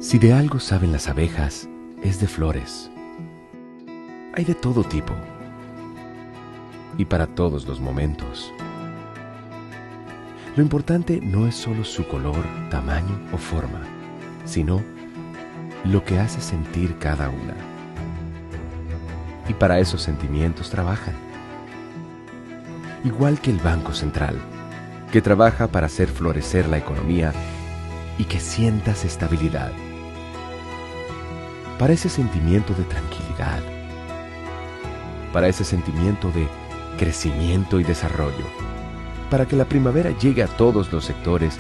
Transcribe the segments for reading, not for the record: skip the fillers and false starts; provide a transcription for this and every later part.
Si de algo saben las abejas, es de flores. Hay de todo tipo y para todos los momentos. Lo importante no es solo su color, tamaño o forma, sino lo que hace sentir cada una. Y para esos sentimientos trabajan. Igual que el Banco Central, que trabaja para hacer florecer la economía y que sientas estabilidad. Para ese sentimiento de tranquilidad, para ese sentimiento de crecimiento y desarrollo, para que la primavera llegue a todos los sectores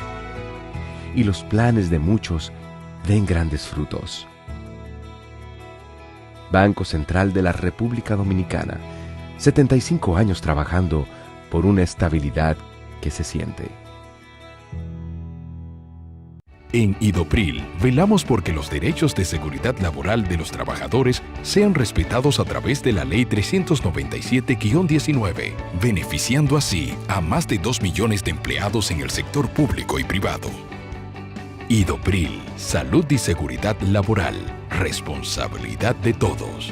y los planes de muchos den grandes frutos. Banco Central de la República Dominicana, 75 años trabajando por una estabilidad que se siente. En Idopril, velamos porque los derechos de seguridad laboral de los trabajadores sean respetados a través de la Ley 397-19, beneficiando así a más de 2 millones de empleados en el sector público y privado. Idopril, salud y seguridad laboral, responsabilidad de todos.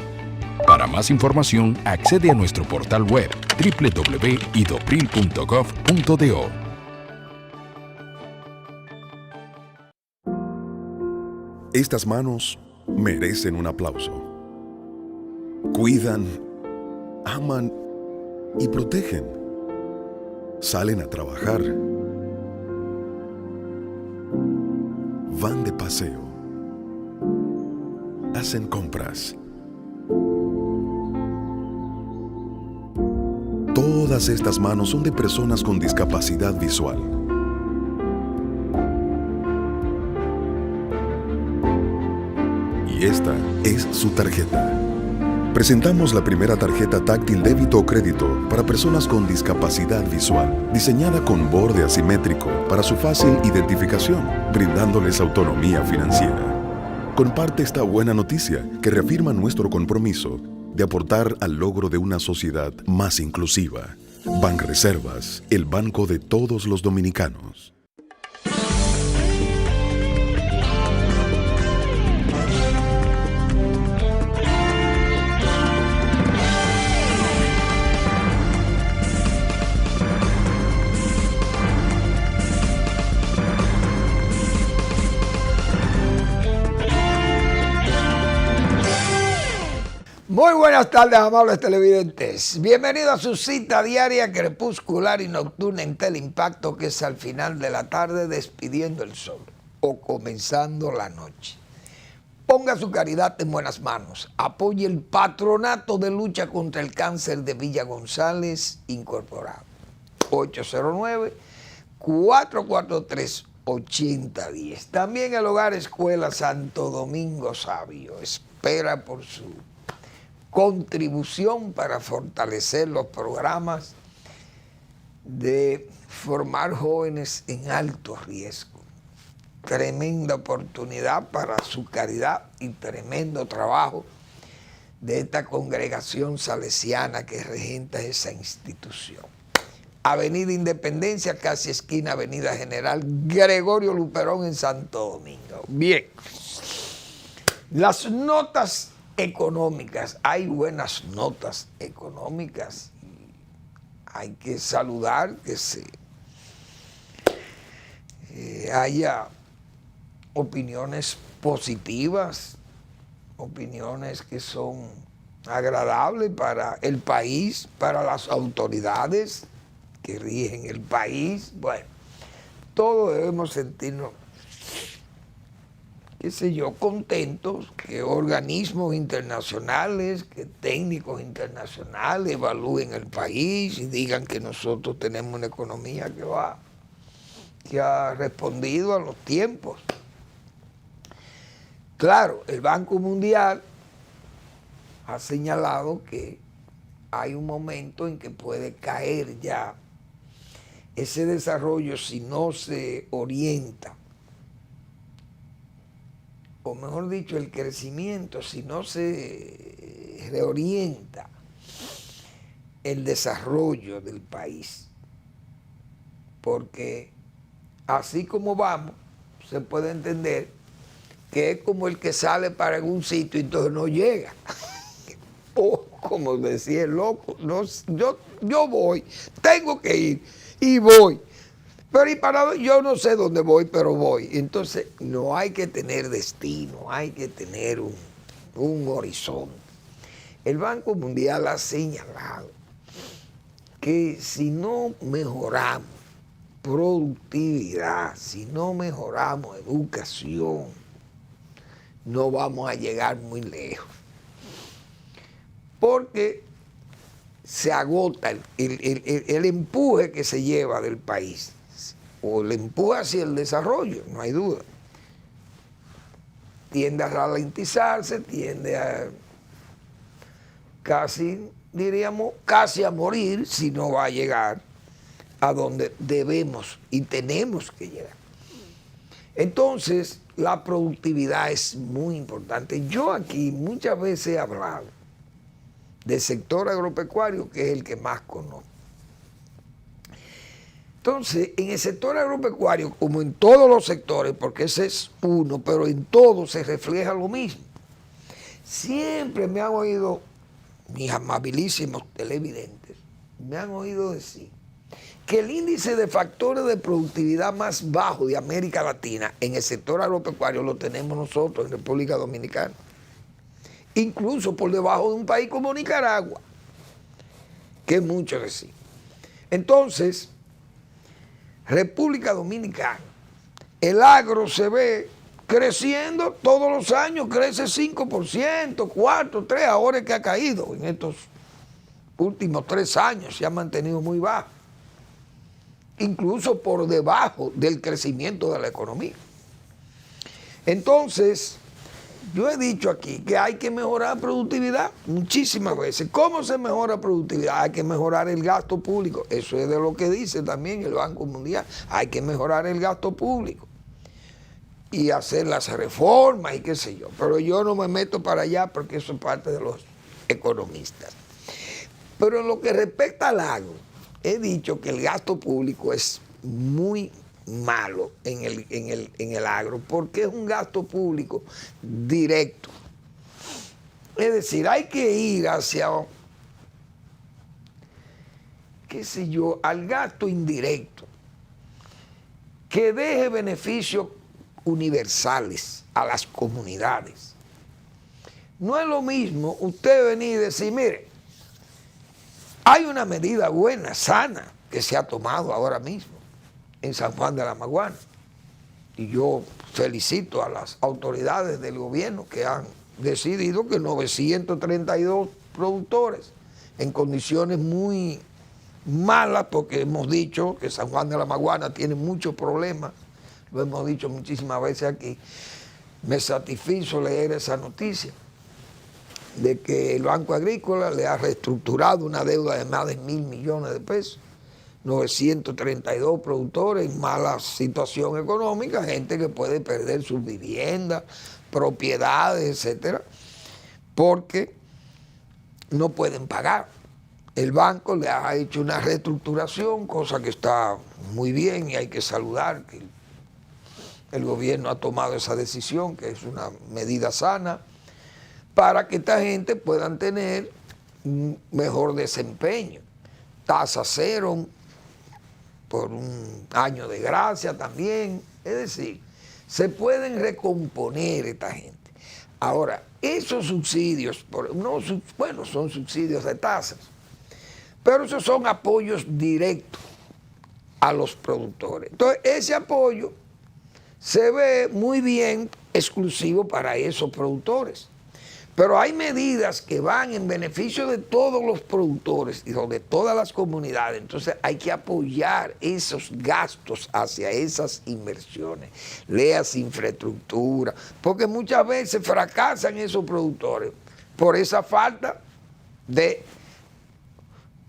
Para más información, accede a nuestro portal web www.idopril.gov.do. Estas manos merecen un aplauso. Cuidan, aman y protegen. Salen a trabajar. Van de paseo. Hacen compras. Todas estas manos son de personas con discapacidad visual. Y esta es su tarjeta. Presentamos la primera tarjeta táctil débito o crédito para personas con discapacidad visual, diseñada con borde asimétrico para su fácil identificación, brindándoles autonomía financiera. Comparte esta buena noticia que reafirma nuestro compromiso de aportar al logro de una sociedad más inclusiva. Banreservas, el banco de todos los dominicanos. Muy buenas tardes, amables televidentes. Bienvenidos a su cita diaria crepuscular y nocturna en Teleimpacto, que es al final de la tarde despidiendo el sol o comenzando la noche. Ponga su caridad en buenas manos. Apoye el Patronato de Lucha contra el Cáncer de Villa González Incorporado. 809-443-8010. También el Hogar Escuela Santo Domingo Sabio espera por su contribución para fortalecer los programas de formar jóvenes en alto riesgo. Tremenda oportunidad para su caridad y tremendo trabajo de esta congregación salesiana que regenta esa institución. Avenida Independencia, casi esquina Avenida General Gregorio Luperón en Santo Domingo. Bien, las notas económicas, hay buenas notas económicas. Hay que saludar que haya opiniones positivas, opiniones que son agradables para el país, para las autoridades que rigen el país. Bueno, todos debemos sentirnos, qué sé yo, contentos que organismos internacionales, que técnicos internacionales evalúen el país y digan que nosotros tenemos una economía que ha respondido a los tiempos. Claro, el Banco Mundial ha señalado que hay un momento en que puede caer ya ese desarrollo si no se orienta, o mejor dicho, el crecimiento, si no se reorienta el desarrollo del país. Porque así como vamos, se puede entender que es como el que sale para algún sitio y entonces no llega. O como decía el loco, no, yo voy, tengo que ir y voy. Pero y para, yo no sé dónde voy, pero voy. Entonces no hay que tener destino, hay que tener un horizonte. El Banco Mundial ha señalado que si no mejoramos productividad, si no mejoramos educación, no vamos a llegar muy lejos. Porque se agota el empuje que se lleva del país, o el empuje hacia el desarrollo, no hay duda. Tiende a ralentizarse, tiende a casi, diríamos, casi a morir si no va a llegar a donde debemos y tenemos que llegar. Entonces, la productividad es muy importante. Yo aquí muchas veces he hablado del sector agropecuario, que es el que más conozco. Entonces, en el sector agropecuario, como en todos los sectores, porque ese es uno, pero en todos se refleja lo mismo. Siempre me han oído, mis amabilísimos televidentes, me han oído decir que el índice de factores de productividad más bajo de América Latina en el sector agropecuario lo tenemos nosotros en República Dominicana. Incluso por debajo de un país como Nicaragua, que es mucho decir. Entonces, República Dominicana, el agro se ve creciendo todos los años, crece 5%, 4, 3, ahora es que ha caído en estos últimos 3 años, se ha mantenido muy bajo, incluso por debajo del crecimiento de la economía. Entonces, yo he dicho aquí que hay que mejorar productividad muchísimas veces. ¿Cómo se mejora productividad? Hay que mejorar el gasto público. Eso es de lo que dice también el Banco Mundial. Hay que mejorar el gasto público y hacer las reformas y qué sé yo. Pero yo no me meto para allá porque eso es parte de los economistas. Pero en lo que respecta al agro, he dicho que el gasto público es muy malo en el agro, porque es un gasto público directo. Es decir, hay que ir hacia, qué sé yo, al gasto indirecto, que deje beneficios universales a las comunidades. No es lo mismo usted venir y decir, mire, hay una medida buena, sana, que se ha tomado ahora mismo en San Juan de la Maguana. Y yo felicito a las autoridades del gobierno que han decidido que 932 productores en condiciones muy malas, porque hemos dicho que San Juan de la Maguana tiene muchos problemas, lo hemos dicho muchísimas veces aquí. Me satisfizo leer esa noticia de que el Banco Agrícola le ha reestructurado una deuda de más de 1.000 millones de pesos. 932 productores en mala situación económica, gente que puede perder sus viviendas, propiedades, etcétera, porque no pueden pagar. El banco le ha hecho una reestructuración, cosa que está muy bien y hay que saludar que el gobierno ha tomado esa decisión, que es una medida sana, para que esta gente puedan tener un mejor desempeño. Tasa cero por un año de gracia también. Es decir, se pueden recomponer esta gente. Ahora, esos subsidios, bueno, son subsidios de tasas, pero esos son apoyos directos a los productores. Entonces, ese apoyo se ve muy bien exclusivo para esos productores. Pero hay medidas que van en beneficio de todos los productores y de todas las comunidades. Entonces hay que apoyar esos gastos hacia esas inversiones. Leas infraestructura, porque muchas veces fracasan esos productores por esa falta de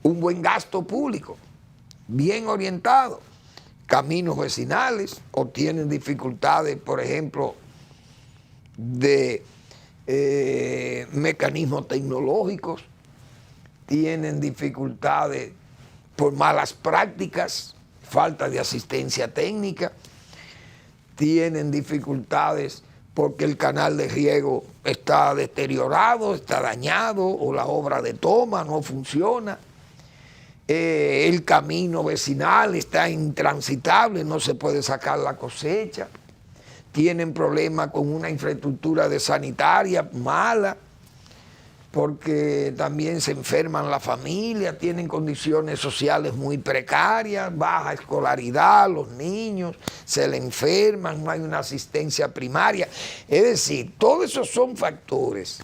un buen gasto público, bien orientado. Caminos vecinales, o tienen dificultades, por ejemplo, de mecanismos tecnológicos, tienen dificultades por malas prácticas, falta de asistencia técnica, tienen dificultades porque el canal de riego está deteriorado, está dañado, o la obra de toma no funciona. El camino vecinal está intransitable, no se puede sacar la cosecha. Tienen problemas con una infraestructura de sanitaria mala, porque también se enferman la familia, tienen condiciones sociales muy precarias, baja escolaridad, los niños se le enferman, no hay una asistencia primaria. Es decir, todos esos son factores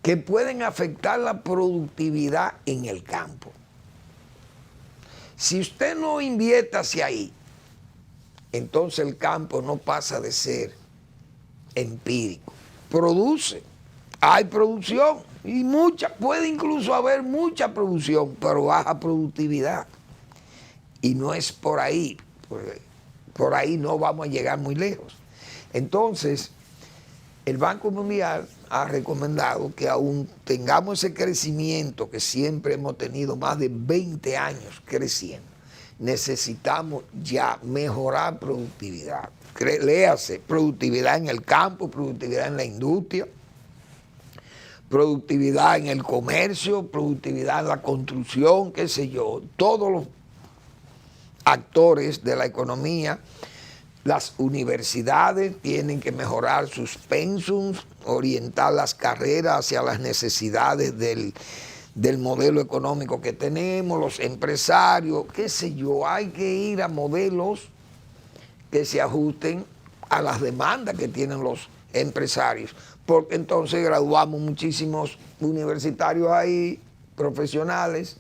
que pueden afectar la productividad en el campo. Si usted no invierte hacia ahí, entonces el campo no pasa de ser empírico. Produce, hay producción, y mucha, puede incluso haber mucha producción, pero baja productividad. Y no es por ahí, por ahí no vamos a llegar muy lejos. Entonces, el Banco Mundial ha recomendado que aún tengamos ese crecimiento que siempre hemos tenido, más de 20 años creciendo, necesitamos ya mejorar productividad. Léase, productividad en el campo, productividad en la industria, productividad en el comercio, productividad en la construcción, qué sé yo, todos los actores de la economía. Las universidades tienen que mejorar sus pensums, orientar las carreras hacia las necesidades del modelo económico que tenemos, los empresarios, qué sé yo, hay que ir a modelos que se ajusten a las demandas que tienen los empresarios, porque entonces graduamos muchísimos universitarios ahí, profesionales,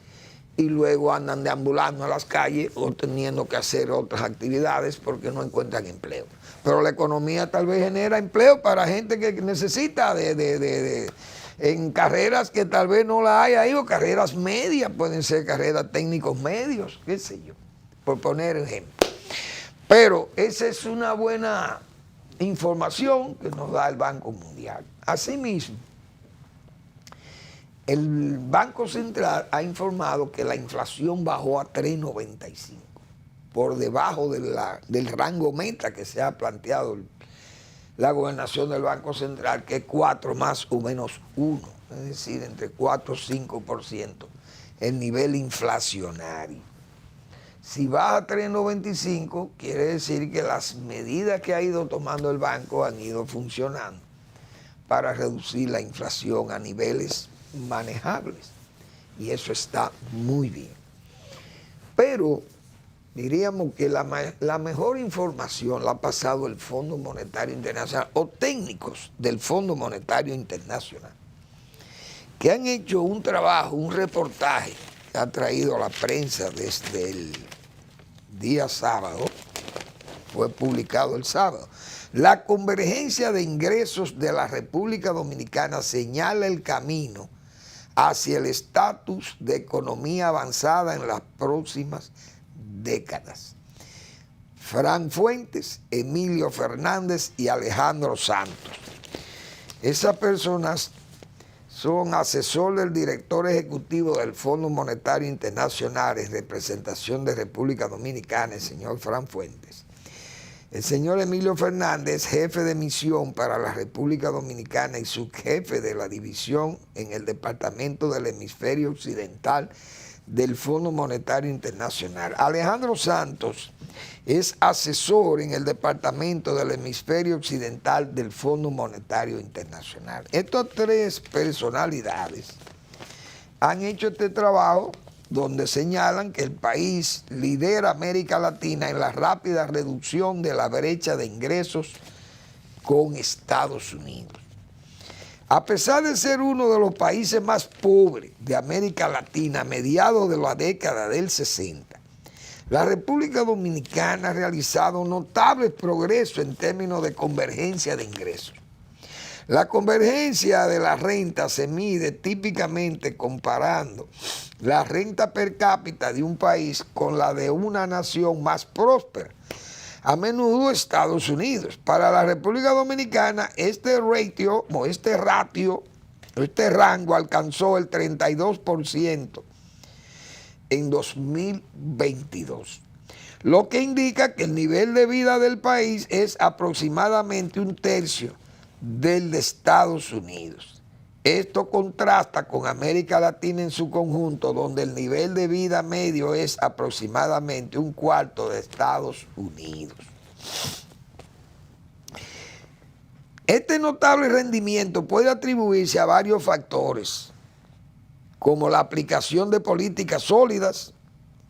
y luego andan deambulando a las calles o teniendo que hacer otras actividades porque no encuentran empleo. Pero la economía tal vez genera empleo para gente que necesita en carreras que tal vez no la hay ahí, o carreras medias, pueden ser carreras técnicos medios, qué sé yo, por poner ejemplo. Pero esa es una buena información que nos da el Banco Mundial. Asimismo, el Banco Central ha informado que la inflación bajó a 3.95, por debajo del rango meta que se ha planteado la gobernación del Banco Central, que es 4 más o menos 1, es decir, entre 4 y 5%, el nivel inflacionario. Si baja a 3.95, quiere decir que las medidas que ha ido tomando el banco han ido funcionando para reducir la inflación a niveles manejables, y eso está muy bien. Pero diríamos que la mejor información la ha pasado el Fondo Monetario Internacional, o técnicos del Fondo Monetario Internacional, que han hecho un trabajo, un reportaje que ha traído a la prensa desde el día sábado, fue publicado el sábado. La convergencia de ingresos de la República Dominicana señala el camino hacia el estatus de economía avanzada en las próximas décadas. Fran Fuentes, Emilio Fernández y Alejandro Santos. Esas personas son asesor del director ejecutivo del Fondo Monetario Internacional en representación de República Dominicana, el señor Fran Fuentes. El señor Emilio Fernández, jefe de misión para la República Dominicana y subjefe de la división en el Departamento del Hemisferio Occidental del Fondo Monetario Internacional. Alejandro Santos es asesor en el Departamento del Hemisferio Occidental del Fondo Monetario Internacional. Estas tres personalidades han hecho este trabajo donde señalan que el país lidera América Latina en la rápida reducción de la brecha de ingresos con Estados Unidos. A pesar de ser uno de los países más pobres de América Latina a mediados de la década del 60, la República Dominicana ha realizado notables progresos en términos de convergencia de ingresos. La convergencia de la renta se mide típicamente comparando la renta per cápita de un país con la de una nación más próspera, a menudo Estados Unidos. Para la República Dominicana, este rango alcanzó el 32% en 2022. lo que indica que el nivel de vida del país es aproximadamente 1/3 del de Estados Unidos. Esto contrasta con América Latina en su conjunto, donde el nivel de vida medio es aproximadamente 1/4 de Estados Unidos. Este notable rendimiento puede atribuirse a varios factores, como la aplicación de políticas sólidas,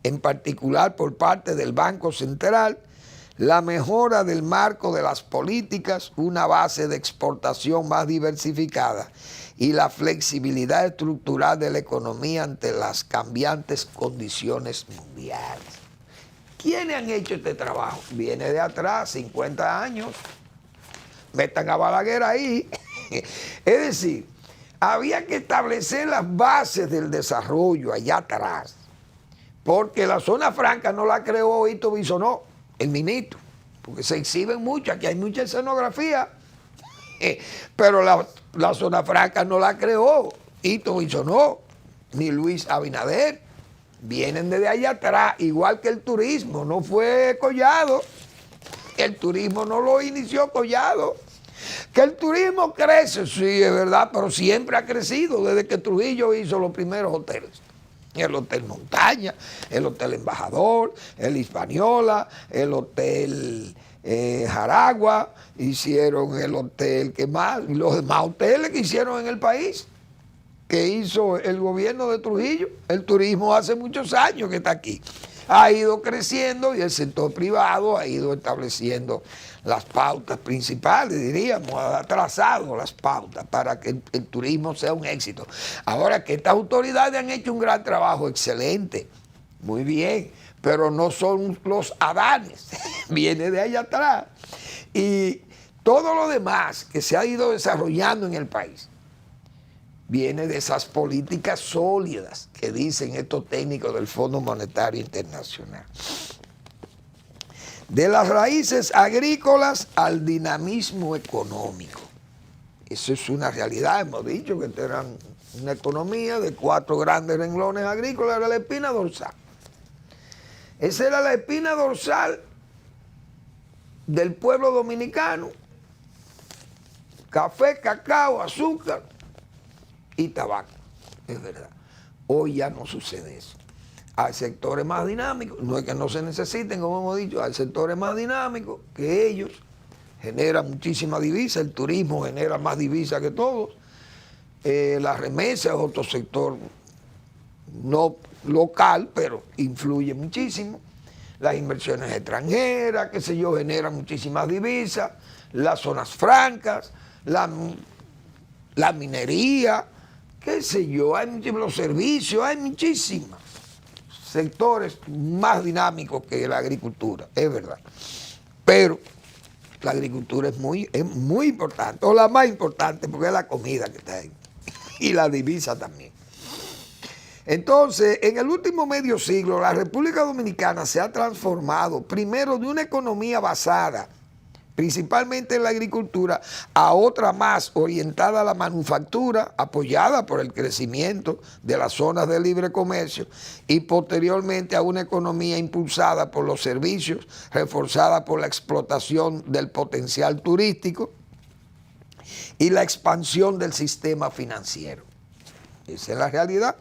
en particular por parte del Banco Central, la mejora del marco de las políticas, una base de exportación más diversificada y la flexibilidad estructural de la economía ante las cambiantes condiciones mundiales. ¿Quiénes han hecho este trabajo? Viene de atrás, 50 años. Metan a Balaguer ahí. Es decir, había que establecer las bases del desarrollo allá atrás, porque la zona franca no la creó Hito Bisonó, el ministro, porque se exhiben mucho, aquí hay mucha escenografía, pero la zona franca no la creó Hito Bisonó, ni Luis Abinader, vienen desde allá atrás, igual que el turismo, no fue Collado, el turismo no lo inició Collado. Que el turismo crece, sí, es verdad, pero siempre ha crecido desde que Trujillo hizo los primeros hoteles. El Hotel Montaña, el Hotel Embajador, el Hispaniola, el Hotel Jaragua, hicieron el hotel que más, y los demás hoteles que hicieron en el país, que hizo el gobierno de Trujillo. El turismo hace muchos años que está aquí. Ha ido creciendo y el sector privado ha ido estableciendo las pautas principales, diríamos, ha trazado las pautas para que el turismo sea un éxito. Ahora que estas autoridades han hecho un gran trabajo, excelente, muy bien, pero no son los adanes, viene de allá atrás. Y todo lo demás que se ha ido desarrollando en el país viene de esas políticas sólidas que dicen estos técnicos del Fondo Monetario Internacional. De las raíces agrícolas al dinamismo económico. Eso es una realidad, hemos dicho que eran una economía de 4 grandes renglones agrícolas, era la espina dorsal. Esa era la espina dorsal del pueblo dominicano. Café, cacao, azúcar y tabaco, es verdad. Hoy ya no sucede eso. Hay sectores más dinámicos, no es que no se necesiten, como hemos dicho, hay sectores más dinámicos que ellos, generan muchísima divisa, el turismo genera más divisa que todos, la remesa es otro sector no local, pero influye muchísimo, las inversiones extranjeras, qué sé yo, generan muchísimas divisas, las zonas francas, la minería, qué sé yo, hay los servicios, hay muchísimos sectores más dinámicos que la agricultura, es verdad. Pero la agricultura es muy importante, o la más importante, porque es la comida que está ahí, y la divisa también. Entonces, en el último medio siglo, la República Dominicana se ha transformado primero de una economía basada principalmente en la agricultura, a otra más orientada a la manufactura, apoyada por el crecimiento de las zonas de libre comercio, y posteriormente a una economía impulsada por los servicios, reforzada por la explotación del potencial turístico y la expansión del sistema financiero. Esa es la realidad.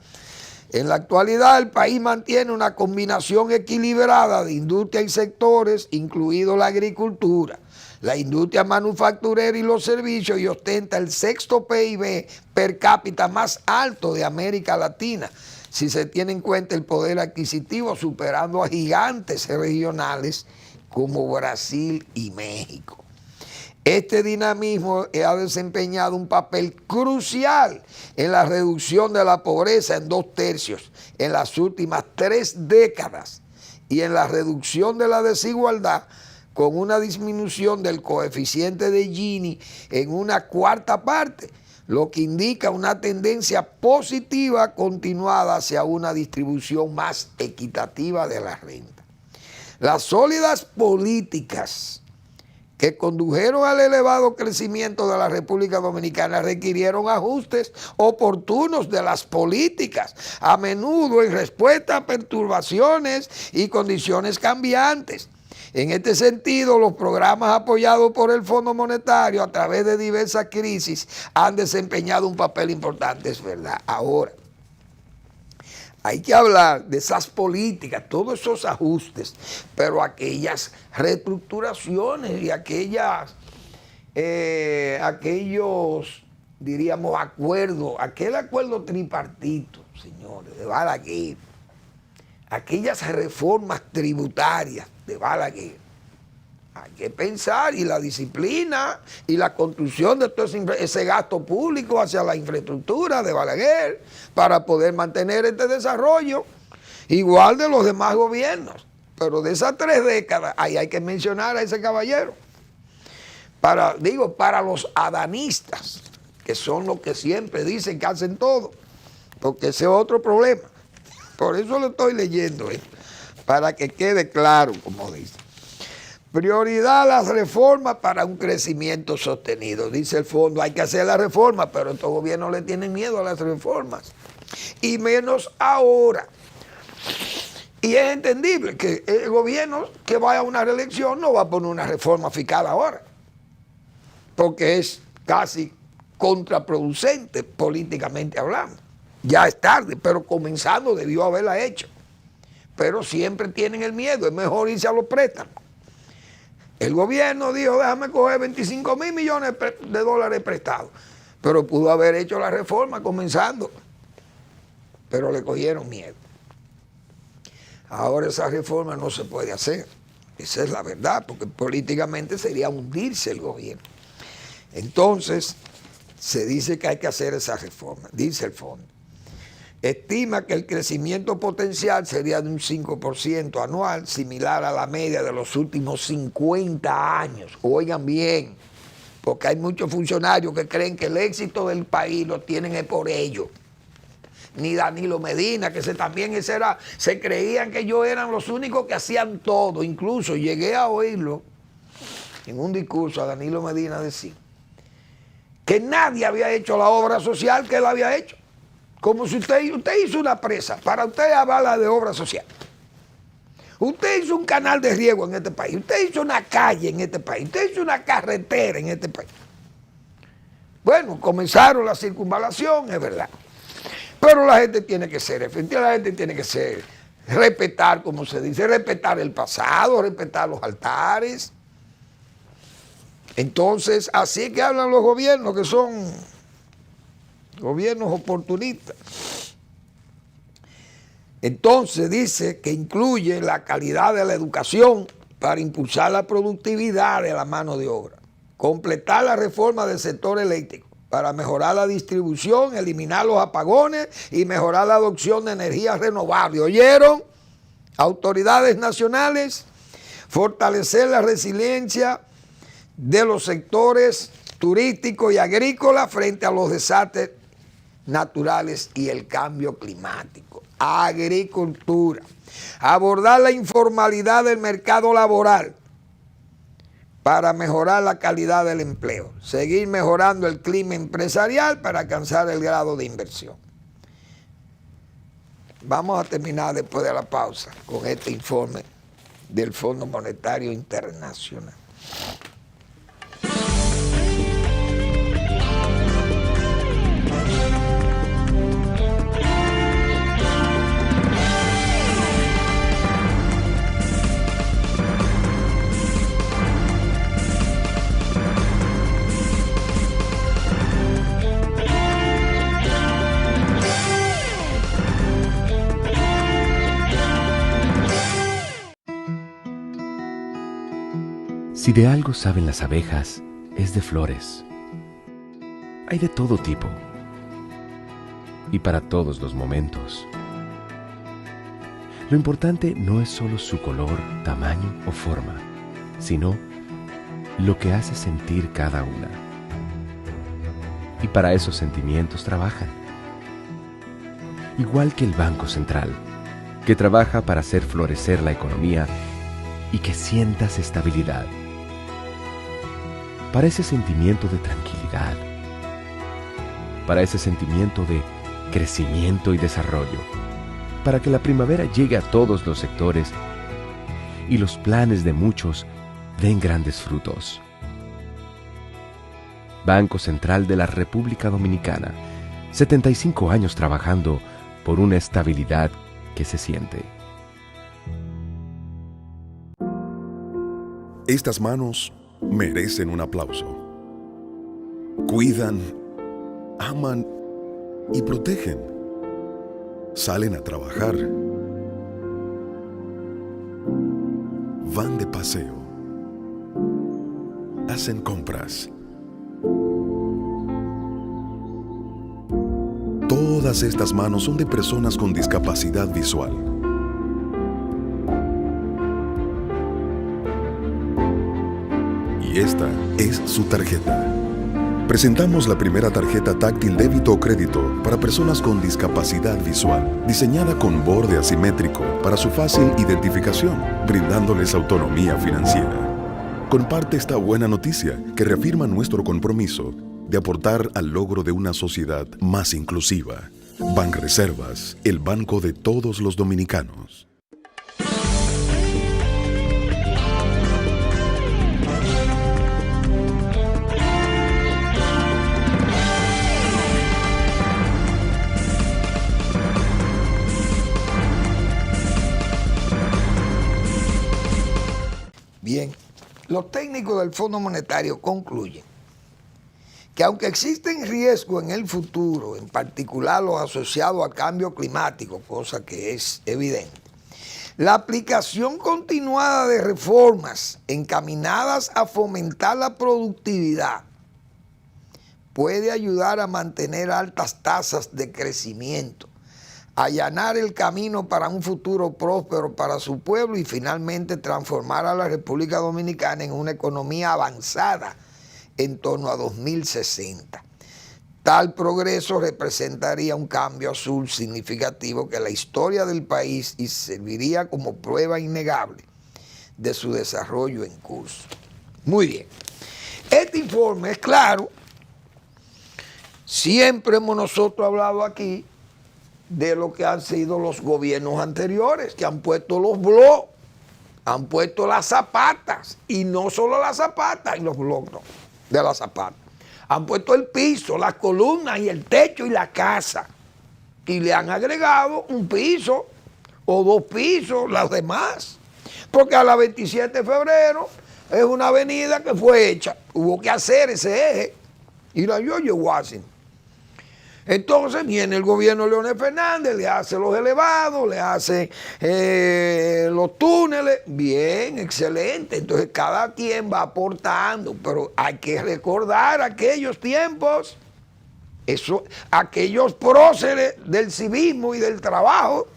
En la actualidad, el país mantiene una combinación equilibrada de industria y sectores, incluido la agricultura, la industria manufacturera y los servicios, y ostenta el 6º PIB per cápita más alto de América Latina, si se tiene en cuenta el poder adquisitivo, superando a gigantes regionales como Brasil y México. Este dinamismo ha desempeñado un papel crucial en la reducción de la pobreza en 2/3 en las últimas 3 décadas y en la reducción de la desigualdad, con una disminución del coeficiente de Gini en una 1/4 parte, lo que indica una tendencia positiva continuada hacia una distribución más equitativa de la renta. Las sólidas políticas que condujeron al elevado crecimiento de la República Dominicana requirieron ajustes oportunos de las políticas, a menudo en respuesta a perturbaciones y condiciones cambiantes. En este sentido, los programas apoyados por el Fondo Monetario a través de diversas crisis han desempeñado un papel importante, es verdad. Ahora, hay que hablar de esas políticas, todos esos ajustes, pero aquellas reestructuraciones y aquellos, diríamos, acuerdos, aquel acuerdo tripartito, señores, de Balaguer, aquellas reformas tributarias de Balaguer. Hay que pensar, y la disciplina y la construcción de todo ese gasto público hacia la infraestructura de Balaguer para poder mantener este desarrollo igual de los demás gobiernos. Pero de esas 3 décadas, ahí hay que mencionar a ese caballero. Para los adanistas, que son los que siempre dicen que hacen todo, porque ese es otro problema. Por eso lo estoy leyendo, para que quede claro, como dice. Prioridad a las reformas para un crecimiento sostenido. Dice el fondo, hay que hacer las reformas, pero estos gobiernos le tienen miedo a las reformas. Y menos ahora. Y es entendible que el gobierno que vaya a una reelección no va a poner una reforma fiscal ahora. Porque es casi contraproducente políticamente hablando. Ya es tarde, pero comenzando debió haberla hecho. Pero siempre tienen el miedo, es mejor irse a los préstamos. El gobierno dijo, déjame coger 25.000 millones de dólares prestados. Pero pudo haber hecho la reforma comenzando. Pero le cogieron miedo. Ahora esa reforma no se puede hacer. Esa es la verdad, porque políticamente sería hundirse el gobierno. Entonces, se dice que hay que hacer esa reforma, dice el fondo. Estima que el crecimiento potencial sería de un 5% anual, similar a la media de los últimos 50 años. Oigan bien, porque hay muchos funcionarios que creen que el éxito del país lo tienen por ellos. Ni Danilo Medina, que se creían que ellos eran los únicos que hacían todo. Incluso llegué a oírlo en un discurso a Danilo Medina decir que nadie había hecho la obra social que él había hecho. Como si usted hizo una presa, para usted habla de obra social. Usted hizo un canal de riego en este país, usted hizo una calle en este país, usted hizo una carretera en este país. Bueno, comenzaron la circunvalación, es verdad. Pero la gente tiene que ser efectiva, la gente tiene que ser, respetar, como se dice, respetar el pasado, respetar los altares. Entonces, así es que hablan los gobiernos, que son gobiernos oportunistas. Entonces dice que incluye la calidad de la educación para impulsar la productividad de la mano de obra, completar la reforma del sector eléctrico para mejorar la distribución, eliminar los apagones y mejorar la adopción de energías renovables. ¿Oyeron? Autoridades nacionales, fortalecer la resiliencia de los sectores turísticos y agrícolas frente a los desastres naturales y el cambio climático. Agricultura. Abordar la informalidad del mercado laboral para mejorar la calidad del empleo. Seguir mejorando el clima empresarial para alcanzar el grado de inversión. Vamos a terminar después de la pausa con este informe del Fondo Monetario Internacional. Si de algo saben las abejas, es de flores. Hay de todo tipo y para todos los momentos. Lo importante no es solo su color, tamaño o forma, sino lo que hace sentir cada una. Y para esos sentimientos trabajan. Igual que el Banco Central, que trabaja para hacer florecer la economía y que sientas estabilidad. para ese sentimiento de tranquilidad, para ese sentimiento de crecimiento y desarrollo, para que la primavera llegue a todos los sectores y los planes de muchos den grandes frutos. Banco Central de la República Dominicana, 75 años trabajando por una estabilidad que se siente. Estas manos merecen un aplauso. Cuidan, aman y protegen. Salen a trabajar. Van de paseo. Hacen compras. Todas estas manos son de personas con discapacidad visual. Y esta es su tarjeta. Presentamos la primera tarjeta táctil débito o crédito para personas con discapacidad visual, diseñada con borde asimétrico para su fácil identificación, brindándoles autonomía financiera. Comparte esta buena noticia que reafirma nuestro compromiso de aportar al logro de una sociedad más inclusiva. Banreservas, el banco de todos los dominicanos. Bien, los técnicos del Fondo Monetario concluyen que aunque existen riesgos en el futuro, en particular los asociados al cambio climático, cosa que es evidente, la aplicación continuada de reformas encaminadas a fomentar la productividad puede ayudar a mantener altas tasas de crecimiento, allanar el camino para un futuro próspero para su pueblo y finalmente transformar a la República Dominicana en una economía avanzada en torno a 2060. Tal progreso representaría un cambio azul significativo que la historia del país y serviría como prueba innegable de su desarrollo en curso. Muy bien. Este informe es claro. Siempre hemos nosotros hablado aquí de lo que han sido los gobiernos anteriores, que han puesto los blogs, han puesto las zapatas, y no solo las zapatas y los blogs, no, de las zapatas. Han puesto el piso, las columnas y el techo y la casa. Y le han agregado un piso o dos pisos, las demás. Porque a la 27 de febrero es una avenida que fue hecha. Hubo que hacer ese eje. Y la George Washington. Entonces viene el gobierno de Leonel Fernández, le hace los elevados, le hace los túneles. Bien, excelente. Entonces cada quien va aportando, pero hay que recordar aquellos tiempos, aquellos próceres del civismo y del trabajo,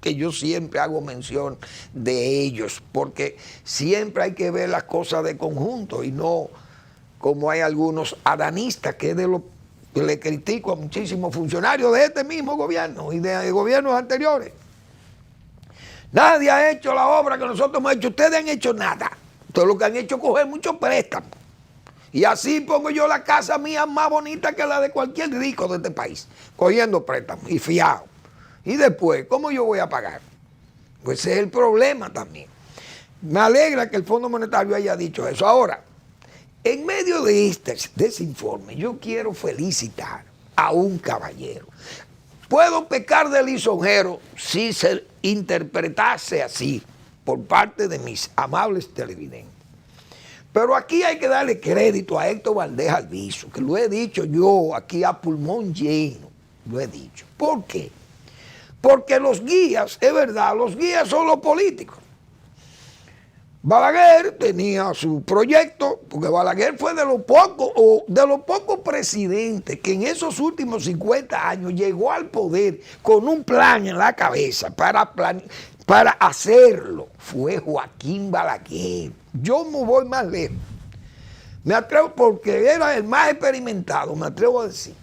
que yo siempre hago mención de ellos, porque siempre hay que ver las cosas de conjunto y no como hay algunos adanistas que es de los que le critico a muchísimos funcionarios de este mismo gobierno y de gobiernos anteriores. Nadie ha hecho la obra que nosotros hemos hecho. Ustedes han hecho nada. Ustedes lo que han hecho es coger muchos préstamos. Y así pongo yo la casa mía más bonita que la de cualquier rico de este país, cogiendo préstamos y fiado. Y después, ¿cómo yo voy a pagar? Pues ese es el problema también. Me alegra que el Fondo Monetario haya dicho eso. Ahora, en medio de ese informe, yo quiero felicitar a un caballero. Puedo pecar de lisonjero si se interpretase así por parte de mis amables televidentes. Pero aquí hay que darle crédito a Héctor Valdés Alviso, que lo he dicho yo aquí a pulmón lleno, lo he dicho. ¿Por qué? Porque los guías, es verdad, los guías son los políticos. Balaguer tenía su proyecto, porque Balaguer fue de los pocos presidentes que en esos últimos 50 años llegó al poder con un plan en la cabeza para hacerlo. Fue Joaquín Balaguer. Yo me voy más lejos. Me atrevo, porque era el más experimentado, me atrevo a decir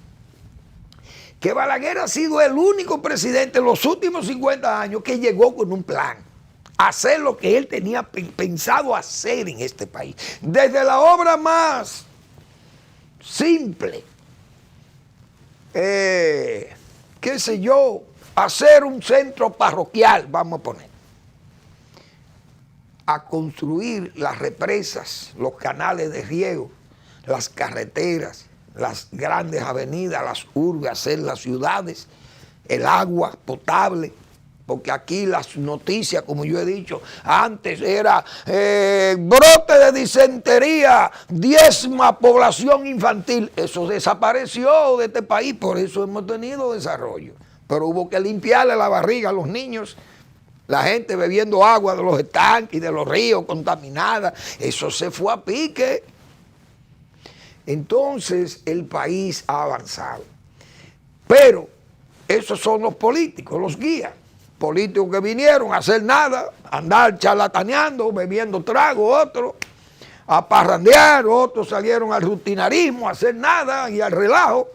que Balaguer ha sido el único presidente en los últimos 50 años que llegó con un plan. Hacer lo que él tenía pensado hacer en este país. Desde la obra más simple, qué sé yo, hacer un centro parroquial, vamos a poner, a construir las represas, los canales de riego, las carreteras, las grandes avenidas, las urbes, hacer las ciudades, el agua potable, porque aquí las noticias, como yo he dicho, antes era brote de disentería, diezma población infantil. Eso desapareció de este país, por eso hemos tenido desarrollo. Pero hubo que limpiarle la barriga a los niños, la gente bebiendo agua de los estanques y de los ríos contaminada. Eso se fue a pique. Entonces el país ha avanzado. Pero esos son los políticos, los guías. Políticos que vinieron a hacer nada, a andar charlataneando, bebiendo trago, otros a parrandear, otros salieron al rutinarismo, a hacer nada y al relajo.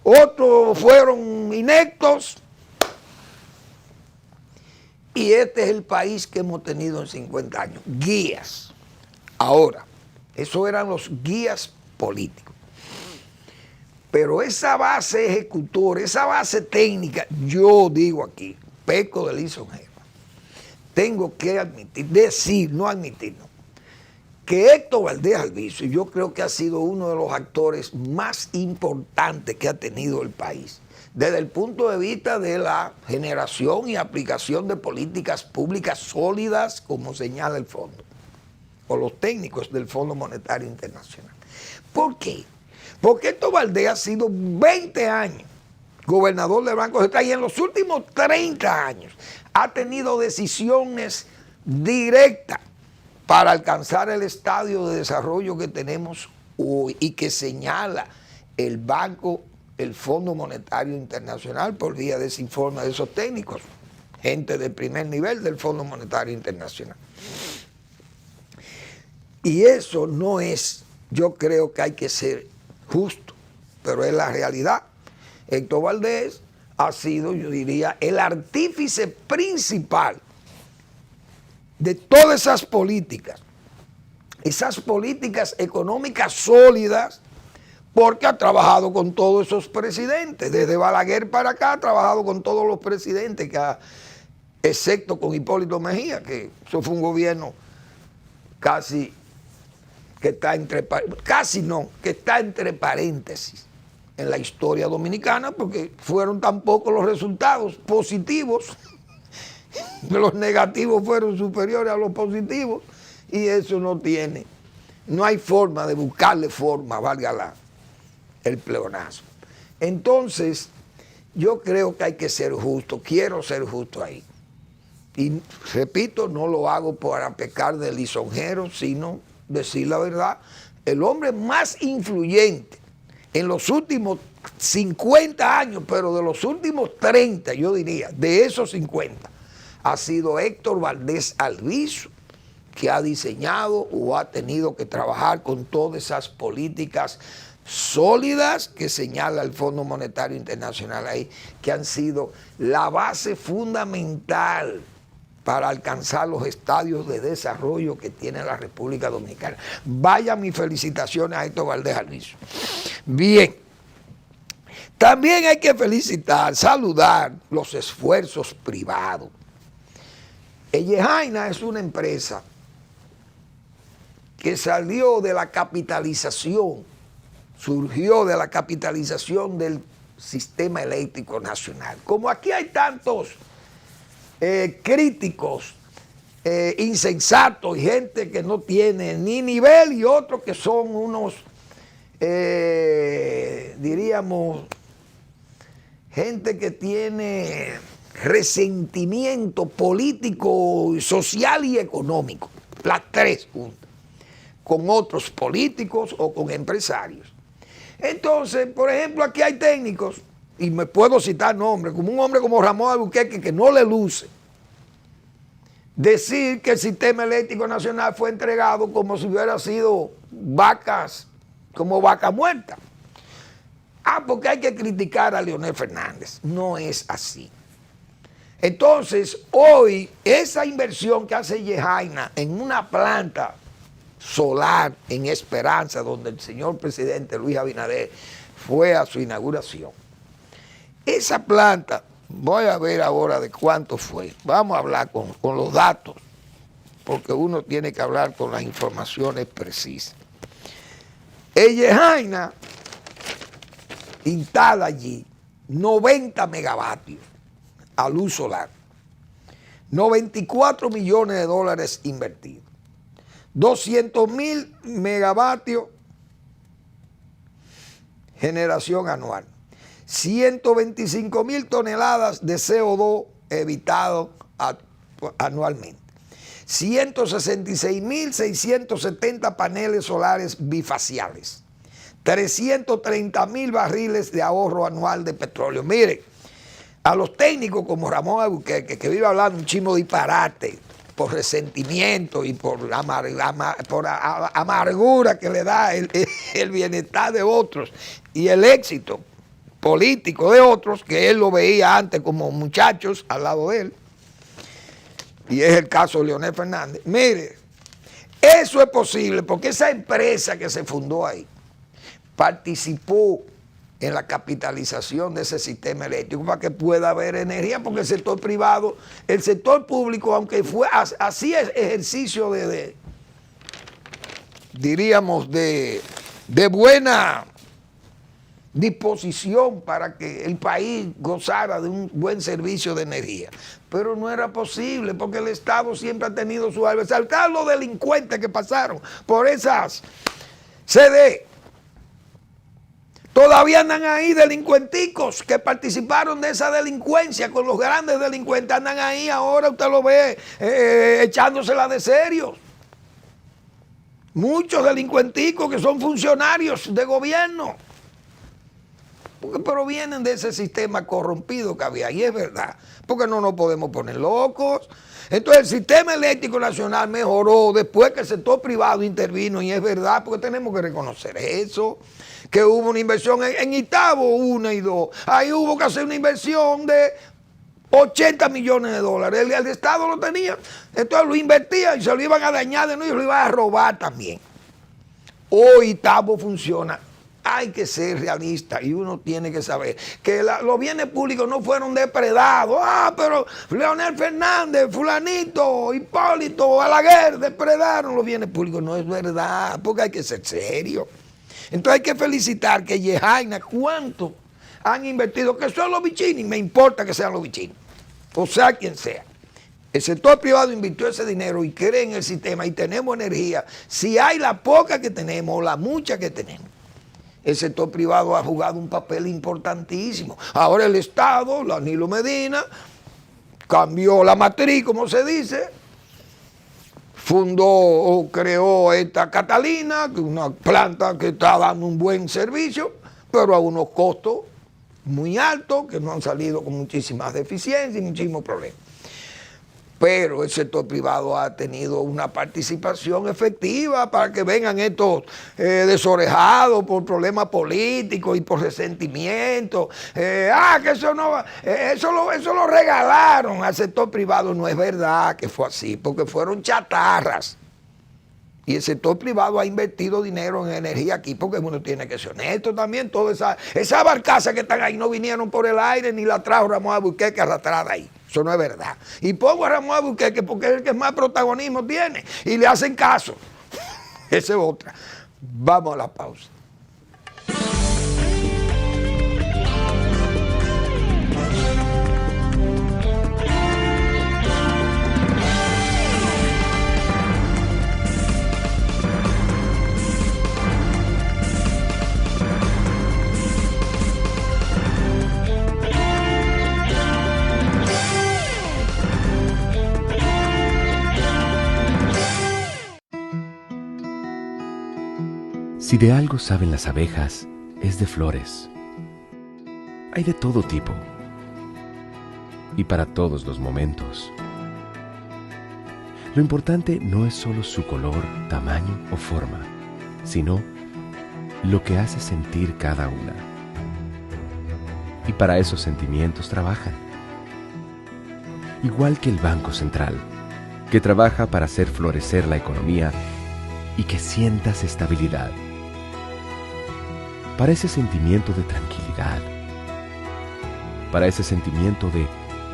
Otros fueron ineptos. Y este es el país que hemos tenido en 50 años. Guías. Ahora, esos eran los guías políticos. Pero esa base ejecutora, esa base técnica, yo digo aquí, peco de lisonjero, tengo que admitir, decir, no admitirlo, que Héctor Valdés Albizu, yo creo que ha sido uno de los actores más importantes que ha tenido el país, desde el punto de vista de la generación y aplicación de políticas públicas sólidas, como señala el fondo, o los técnicos del Fondo Monetario Internacional. ¿Por qué? Porque Héctor Valdés ha sido 20 años gobernador del Banco Central y en los últimos 30 años ha tenido decisiones directas para alcanzar el estadio de desarrollo que tenemos hoy y que señala el Banco, el Fondo Monetario Internacional por vía de ese informe de esos técnicos, gente de primer nivel del Fondo Monetario Internacional. Y eso no es, yo creo que hay que ser justo, pero es la realidad. Héctor Valdés ha sido, yo diría, el artífice principal de todas esas políticas económicas sólidas, porque ha trabajado con todos esos presidentes. Desde Balaguer para acá ha trabajado con todos los presidentes, excepto con Hipólito Mejía, que eso fue un gobierno casi que está entre paréntesis en la historia dominicana, porque fueron tan pocos los resultados positivos, los negativos fueron superiores a los positivos, y eso no hay forma de buscarle forma, valga el pleonasmo. Entonces, yo creo que hay que ser justo, quiero ser justo ahí. Y repito, no lo hago para pecar de lisonjero, sino decir la verdad. El hombre más influyente en los últimos 50 años, pero de los últimos 30, yo diría, de esos 50, ha sido Héctor Valdés Albizu, que ha diseñado o ha tenido que trabajar con todas esas políticas sólidas que señala el Fondo Monetario Internacional ahí, que han sido la base fundamental para alcanzar los estadios de desarrollo que tiene la República Dominicana. Vaya mis felicitaciones a Héctor Valdés Albizu. Bien, también hay que felicitar, saludar los esfuerzos privados. Ejejaina es una empresa que salió de la capitalización, surgió de la capitalización del sistema eléctrico nacional. Como aquí hay tantos críticos insensatos y gente que no tiene ni nivel y otros que son unos, diríamos, gente que tiene resentimiento político, social y económico, las tres juntas, con otros políticos o con empresarios. Entonces, por ejemplo, aquí hay técnicos, y me puedo citar nombres, como un hombre como Ramón Albuquerque, que no le luce decir que el sistema eléctrico nacional fue entregado como si hubiera sido vacas, como vaca muerta. Porque hay que criticar a Leonel Fernández. No es así. Entonces, hoy, esa inversión que hace Ejejaina en una planta solar en Esperanza, donde el señor presidente Luis Abinader fue a su inauguración. Esa planta, voy a ver ahora de cuánto fue, vamos a hablar con los datos, porque uno tiene que hablar con las informaciones precisas. Yehaina instala allí 90 megavatios a luz solar, 94 millones de dólares invertidos, 200.000 megavatios generación anual, 125.000 toneladas de CO2 evitado anualmente, 166.670 paneles solares bifaciales, 330.000 barriles de ahorro anual de petróleo. Miren, a los técnicos como Ramón Albuquerque, que vive hablando un chimo disparate por resentimiento y por amargura que le da el bienestar de otros y el éxito político de otros, que él lo veía antes como muchachos al lado de él, y es el caso de Leonel Fernández. Mire, eso es posible porque esa empresa que se fundó ahí participó en la capitalización de ese sistema eléctrico para que pueda haber energía, porque el sector privado, el sector público, aunque fue así es ejercicio diríamos, de buena disposición para que el país gozara de un buen servicio de energía. Pero no era posible porque el Estado siempre ha tenido su alma. Saltar los delincuentes que pasaron por esas CD. Todavía andan ahí delincuenticos que participaron de esa delincuencia con los grandes delincuentes. Andan ahí ahora, usted lo ve echándosela de serios. Muchos delincuenticos que son funcionarios de gobierno. Porque provienen de ese sistema corrompido que había. Y es verdad, porque no nos podemos poner locos. Entonces el sistema eléctrico nacional mejoró después que el sector privado intervino, y es verdad, porque tenemos que reconocer eso, que hubo una inversión en Itabo 1 y 2. Ahí hubo que hacer una inversión de 80 millones de dólares. El Estado lo tenía, entonces lo invertía y se lo iban a dañar de nuevo y lo iban a robar también. Hoy Itabo funciona. Hay que ser realista y uno tiene que saber que los bienes públicos no fueron depredados. Pero Leonel Fernández, fulanito, Hipólito, Balaguer depredaron los bienes públicos. No es verdad, porque hay que ser serio. Entonces hay que felicitar que Yehaina, ¿cuánto han invertido? Que son los bichinis, me importa que sean los bichinis, o sea quien sea. El sector privado invirtió ese dinero y cree en el sistema y tenemos energía. Si hay la poca que tenemos o la mucha que tenemos, el sector privado ha jugado un papel importantísimo. Ahora el Estado, Danilo Medina, cambió la matriz, como se dice, fundó o creó esta Catalina, una planta que está dando un buen servicio, pero a unos costos muy altos, que no han salido con muchísimas deficiencias y muchísimos problemas. Pero el sector privado ha tenido una participación efectiva para que vengan estos desorejados por problemas políticos y por resentimiento. Que eso no, eso lo regalaron al sector privado. No es verdad que fue así, porque fueron chatarras. Y el sector privado ha invertido dinero en energía aquí, porque uno tiene que ser honesto también. Toda esa barcaza que están ahí no vinieron por el aire, ni la trajo Ramón Albuquerque arrastrada ahí. Eso no es verdad. Y pongo a Ramón Albuquerque porque es el que más protagonismo tiene. Y le hacen caso. Esa es otra. Vamos a la pausa. Si de algo saben las abejas, es de flores. Hay de todo tipo y para todos los momentos. Lo importante no es solo su color, tamaño o forma, sino lo que hace sentir cada una. Y para esos sentimientos trabajan. Igual que el Banco Central, que trabaja para hacer florecer la economía y que sientas estabilidad. Para ese sentimiento de tranquilidad, para ese sentimiento de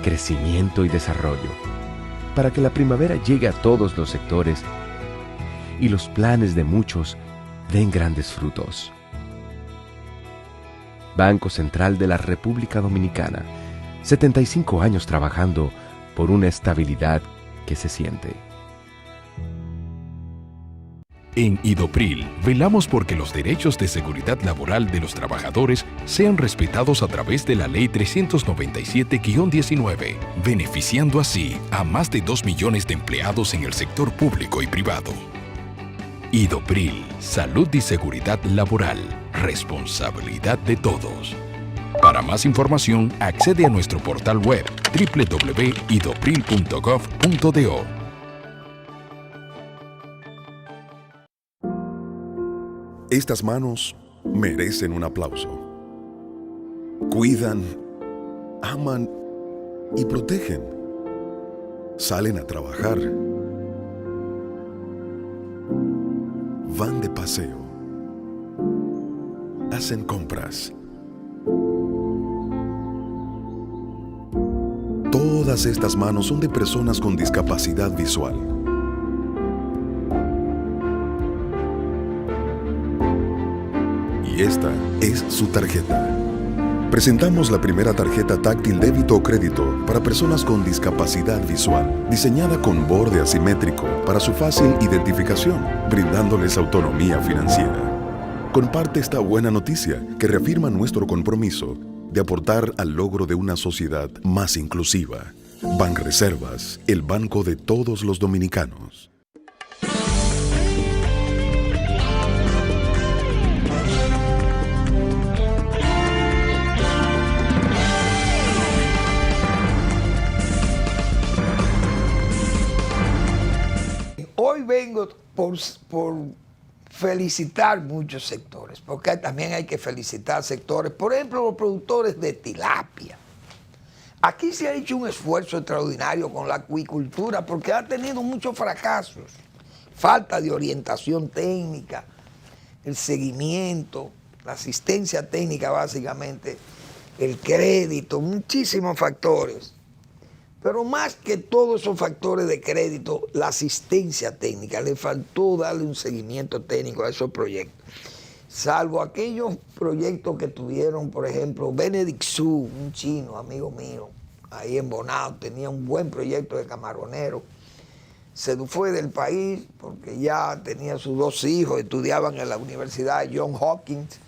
crecimiento y desarrollo, para que la primavera llegue a todos los sectores y los planes de muchos den grandes frutos. Banco Central de la República Dominicana, 75 años trabajando por una estabilidad que se siente. En Idopril, velamos porque los derechos de seguridad laboral de los trabajadores sean respetados a través de la Ley 397-19, beneficiando así a más de 2 millones de empleados en el sector público y privado. Idopril, salud y seguridad laboral, responsabilidad de todos. Para más información, accede a nuestro portal web www.idopril.gov.do. Estas manos merecen un aplauso. Cuidan, aman y protegen. Salen a trabajar. Van de paseo. Hacen compras. Todas estas manos son de personas con discapacidad visual. Y esta es su tarjeta. Presentamos la primera tarjeta táctil débito o crédito para personas con discapacidad visual, diseñada con borde asimétrico para su fácil identificación, brindándoles autonomía financiera. Comparte esta buena noticia que reafirma nuestro compromiso de aportar al logro de una sociedad más inclusiva. Banreservas, el banco de todos los dominicanos. Hoy vengo por felicitar muchos sectores, porque también hay que felicitar sectores, por ejemplo, los productores de tilapia. Aquí se ha hecho un esfuerzo extraordinario con la acuicultura porque ha tenido muchos fracasos. Falta de orientación técnica, el seguimiento, la asistencia técnica básicamente, el crédito, muchísimos factores. Pero más que todos esos factores de crédito, la asistencia técnica, le faltó darle un seguimiento técnico a esos proyectos. Salvo aquellos proyectos que tuvieron, por ejemplo, Benedict Su, un chino, amigo mío, ahí en Bonao, tenía un buen proyecto de camaronero. Se fue del país porque ya tenía sus 2 hijos, estudiaban en la Universidad Johns Hopkins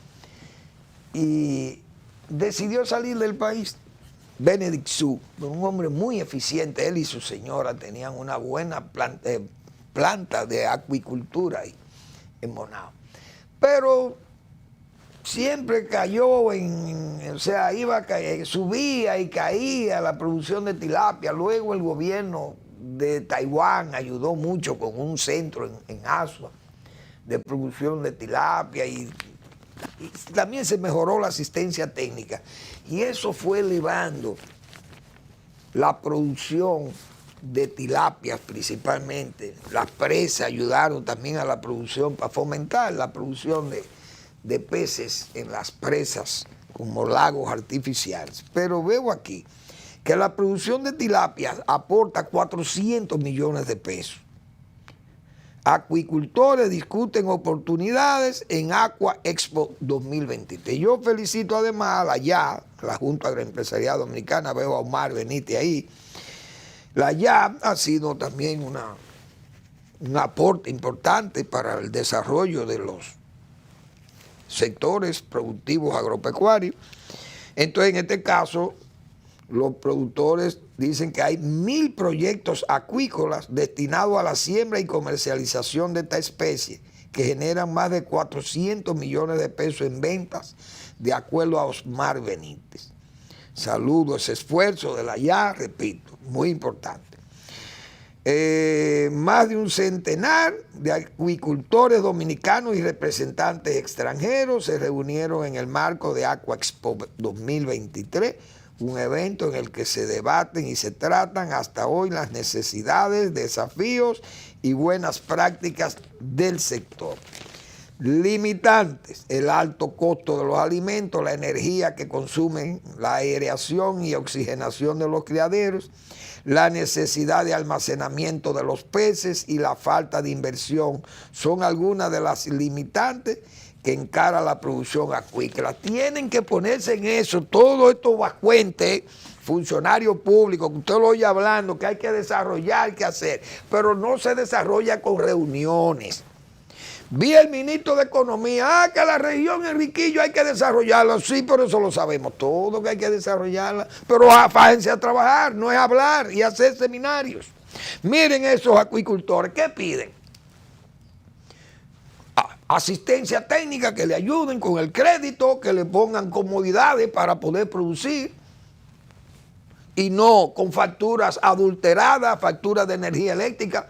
y decidió salir del país. Benedict Su, un hombre muy eficiente, él y su señora tenían una buena planta de acuicultura ahí en Bonao. Pero siempre cayó subía y caía la producción de tilapia. Luego el gobierno de Taiwán ayudó mucho con un centro en Asua de producción de tilapia y también se mejoró la asistencia técnica y eso fue elevando la producción de tilapias principalmente. Las presas ayudaron también a la producción para fomentar la producción de peces en las presas como lagos artificiales. Pero veo aquí que la producción de tilapias aporta 400 millones de pesos. Acuicultores discuten oportunidades en Aqua Expo 2023. Yo felicito además a la Junta Agroempresarial Dominicana, veo a Omar Benítez ahí. La YA ha sido también un aporte importante para el desarrollo de los sectores productivos agropecuarios. Entonces, en este caso, los productores dicen que hay 1000 proyectos acuícolas destinados a la siembra y comercialización de esta especie, que generan más de 400 millones de pesos en ventas, de acuerdo a Osmar Benítez. Saludo ese esfuerzo de la YA, repito, muy importante. Más de un centenar de acuicultores dominicanos y representantes extranjeros se reunieron en el marco de Aqua Expo 2023, un evento en el que se debaten y se tratan hasta hoy las necesidades, desafíos y buenas prácticas del sector. Limitantes: el alto costo de los alimentos, la energía que consumen, la aireación y oxigenación de los criaderos, la necesidad de almacenamiento de los peces y la falta de inversión son algunas de las limitantes que encara la producción acuícola. Tienen que ponerse en eso, todo esto vacuente, funcionarios públicos, que usted lo oye hablando, que hay que desarrollar, que hacer, pero no se desarrolla con reuniones. Vi el ministro de Economía, que la región Enriquillo hay que desarrollarla. Sí, pero eso lo sabemos todo, que hay que desarrollarla. Pero fájense a trabajar, no es hablar y hacer seminarios. Miren esos acuicultores, ¿qué piden? Asistencia técnica, que le ayuden con el crédito, que le pongan comodidades para poder producir. Y no con facturas adulteradas, facturas de energía eléctrica,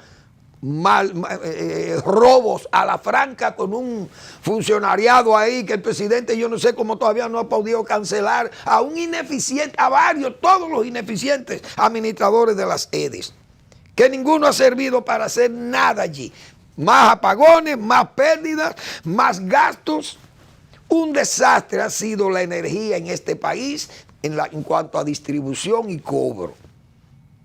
robos a la franca con un funcionariado ahí que el presidente, yo no sé cómo todavía no ha podido cancelar a un ineficiente, a varios, todos los ineficientes administradores de las EDES, que ninguno ha servido para hacer nada allí. Más apagones, más pérdidas, más gastos. Un desastre ha sido la energía en este país en cuanto a distribución y cobro.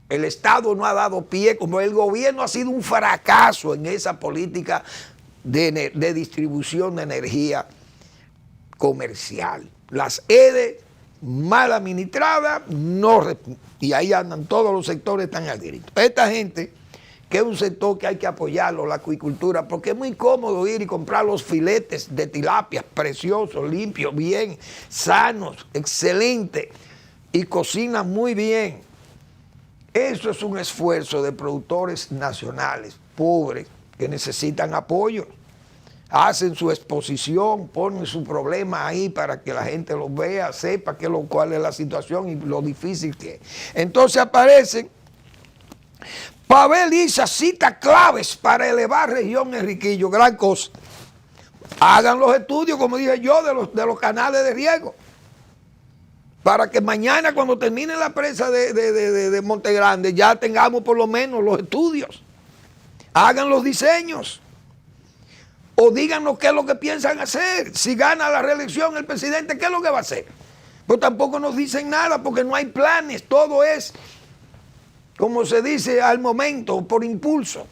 El Estado no ha dado pie, como el gobierno ha sido un fracaso en esa política de distribución de energía comercial. Las EDE mal administradas, y ahí andan todos los sectores, están al grito. Esta gente, que es un sector que hay que apoyarlo, la acuicultura, porque es muy cómodo ir y comprar los filetes de tilapia, preciosos, limpios, bien, sanos, excelentes, y cocinan muy bien. Eso es un esfuerzo de productores nacionales, pobres, que necesitan apoyo. Hacen su exposición, ponen su problema ahí para que la gente lo vea, sepa cuál es la situación y lo difícil que es. Entonces aparecen, Pavel Issa cita claves para elevar región Enriquillo, gran cosa. Hagan los estudios, como dije yo, de los canales de riego, para que mañana, cuando termine la presa de Monte Grande, ya tengamos por lo menos los estudios. Hagan los diseños. O díganos qué es lo que piensan hacer. Si gana la reelección el presidente, ¿qué es lo que va a hacer? Pues tampoco nos dicen nada, porque no hay planes. Todo es, como se dice, al momento, por impulso.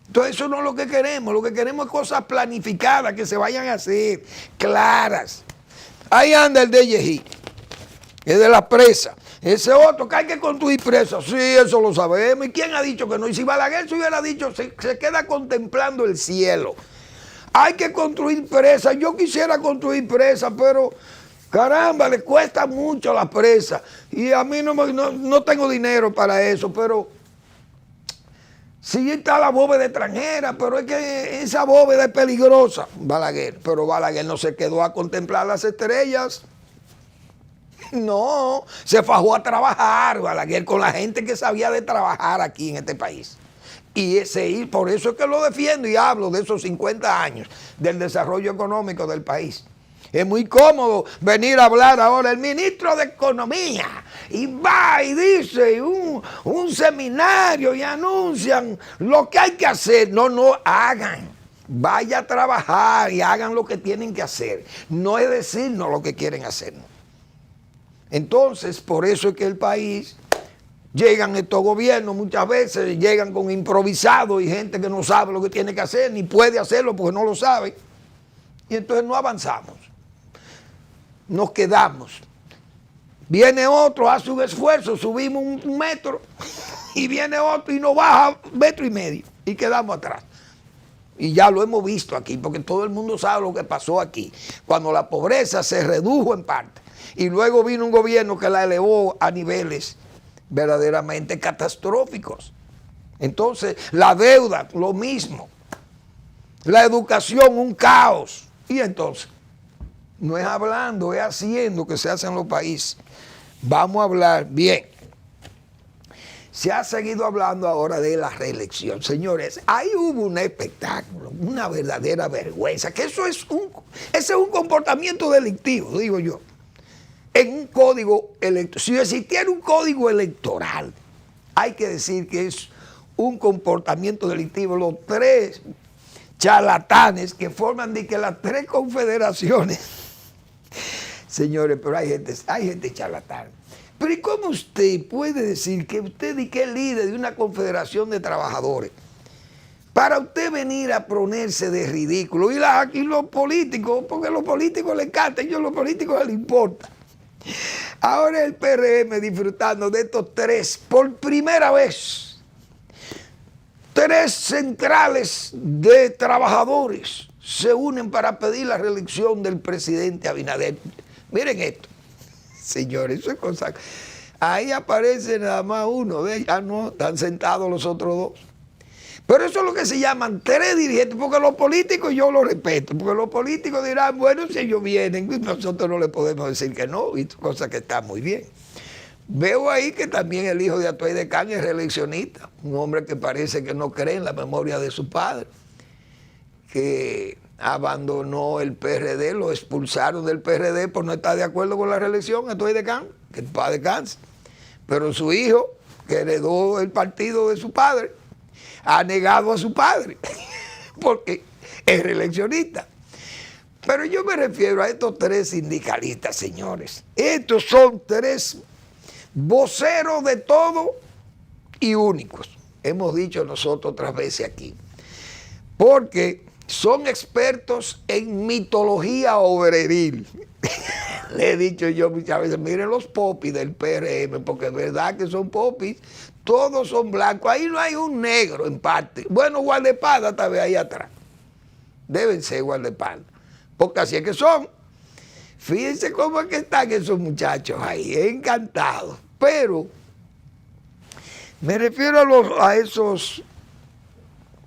Entonces eso no es lo que queremos. Lo que queremos es cosas planificadas, que se vayan a hacer, claras. Ahí anda el DJI, es de la presa. Ese otro, que hay que construir presas. Sí, eso lo sabemos. ¿Y quién ha dicho que no? Y si Balaguer se hubiera dicho, se queda contemplando el cielo. Hay que construir presas. Yo quisiera construir presas, pero caramba, le cuesta mucho la presa. Y a mí no tengo dinero para eso, pero sí está la bóveda extranjera, pero es que esa bóveda es peligrosa, Balaguer. Pero Balaguer no se quedó a contemplar las estrellas. No, se fajó a trabajar, Balaguer, con la gente que sabía de trabajar aquí en este país. Y por eso es que lo defiendo y hablo de esos 50 años del desarrollo económico del país. Es muy cómodo venir a hablar ahora el ministro de Economía y va y dice un seminario y anuncian lo que hay que hacer. No hagan. Vaya a trabajar y hagan lo que tienen que hacer. No es decirnos lo que quieren hacer. Entonces, por eso es que el país, llegan estos gobiernos muchas veces, llegan con improvisados y gente que no sabe lo que tiene que hacer, ni puede hacerlo porque no lo sabe. Y entonces no avanzamos. Nos quedamos. Viene otro, hace un esfuerzo, subimos un metro, y viene otro y nos baja 1,5 metros y quedamos atrás. Y ya lo hemos visto aquí, porque todo el mundo sabe lo que pasó aquí, cuando la pobreza se redujo en parte. Y luego vino un gobierno que la elevó a niveles verdaderamente catastróficos. Entonces, la deuda, lo mismo. La educación, un caos. Y entonces, no es hablando, es haciendo que se hacen los países. Vamos a hablar bien. Se ha seguido hablando ahora de la reelección. Señores, ahí hubo un espectáculo, una verdadera vergüenza, que ese es un comportamiento delictivo, digo yo. en un código electoral. Si existiera un código electoral, hay que decir que es un comportamiento delictivo. Los tres charlatanes que forman de que las tres confederaciones, señores, pero hay gente charlatana. Pero ¿y cómo usted puede decir que usted y que es líder de una confederación de trabajadores, para usted venir a ponerse de ridículo? Y los políticos, porque a los políticos les encanta, a los políticos les importa. Ahora el PRM disfrutando de estos tres, por primera vez, tres centrales de trabajadores se unen para pedir la reelección del presidente Abinader. Miren esto, señores, eso es cosa. Ahí aparece nada más uno, no, están sentados los otros dos. Pero eso es lo que se llaman tres dirigentes, porque los políticos yo los respeto, porque los políticos dirán, bueno, si ellos vienen, nosotros no le podemos decir que no, y cosa que está muy bien. Veo ahí que también el hijo de Atuay de Can es reeleccionista, un hombre que parece que no cree en la memoria de su padre, que abandonó el PRD, lo expulsaron del PRD por no estar de acuerdo con la reelección, Atuay de Can, que el padre descanse. Pero su hijo, que heredó el partido de su padre, ha negado a su padre, porque es reeleccionista. Pero yo me refiero a estos tres sindicalistas, señores. Estos son tres voceros de todo y únicos. Hemos dicho nosotros otras veces aquí. Porque son expertos en mitología obreril. Le he dicho yo muchas veces, miren los popis del PRM, porque es verdad que son popis, todos son blancos, ahí no hay un negro en parte. Bueno, guardaespaldas tal vez ahí atrás. Deben ser guardaespaldas, porque así es que son. Fíjense cómo es que están esos muchachos ahí, encantados. Pero me refiero a esos